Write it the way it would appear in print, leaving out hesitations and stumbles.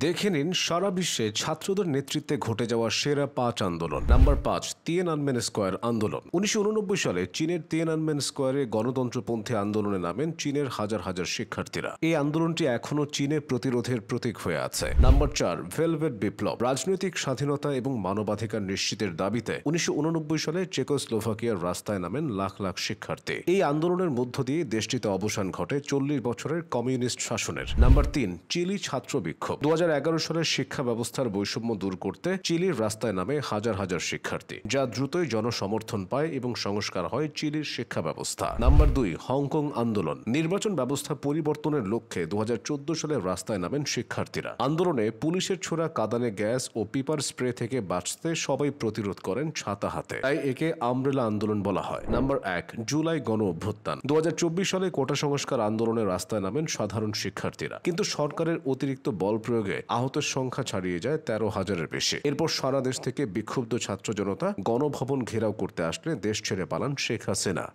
দেখে নিন সারা বিশ্বে ছাত্রদের নেতৃত্বে ঘটে যাওয়া সেরা 5 আন্দোলন। নাম্বার 5, তিয়েনআনমেন স্কয়ার আন্দোলন। 1989 সালে চীনের তিয়েনআনমেন স্কয়ারে গণতন্ত্রপন্থী আন্দোলনে নামেন চীনের হাজার হাজার শিক্ষার্থীরা। এই আন্দোলনটি এখনও চীনে প্রতিরোধের প্রতীক হয়ে আছে। নাম্বার 4, ভেলভেট বিপ্লব। রাজনৈতিক স্বাধীনতা এবং মানবাধিকার নিশ্চিতের দাবিতে 1989 সালে চেকোস্লোভাকিয়ার রাস্তায় নামেন লাখ লাখ শিক্ষার্থী। এই আন্দোলনের মধ্য দিয়ে দেশটিতে অবসান ঘটে 40 বছরের কমিউনিস্ট শাসনের। নাম্বার 3, চিলি ছাত্র বিক্ষোভ। 2011 সালের শিক্ষা ব্যবস্থার বৈষম্য দূর করতে চিলির রাস্তায় নামে হাজার হাজার শিক্ষার্থী, যা দ্রুতই জনসমর্থন পায় এবং সংস্কার হয় চিলির শিক্ষা ব্যবস্থা। নাম্বার 2, হংকং আন্দোলন। নির্বাচন ব্যবস্থা পরিবর্তনের লক্ষ্যে 2014 সালে রাস্তায় নামেন শিক্ষার্থীরা। আন্দোলনে পুলিশের ছোড়া কাঁদানে গ্যাস ও পিপার স্প্রে থেকে বাঁচতে সবাই প্রতিরোধ করেন ছাতা হাতে, তাই একে আমব্রেলা আন্দোলন বলা হয়। নাম্বার 1, জুলাই গণ অভ্যুত্থান। 2024 সালে কোটা সংস্কার আন্দোলনের রাস্তায় নামেন সাধারণ শিক্ষার্থীরা, কিন্তু সরকারের অতিরিক্ত বল প্রয়োগে আহতের সংখ্যা ছাড়িয়ে যায় 13,000-এর বেশি। এরপর সারা দেশ থেকে বিক্ষুব্ধ ছাত্র জনতা গণভবন ঘেরাও করতে আসলে দেশ ছেড়ে পালান শেখ হাসিনা।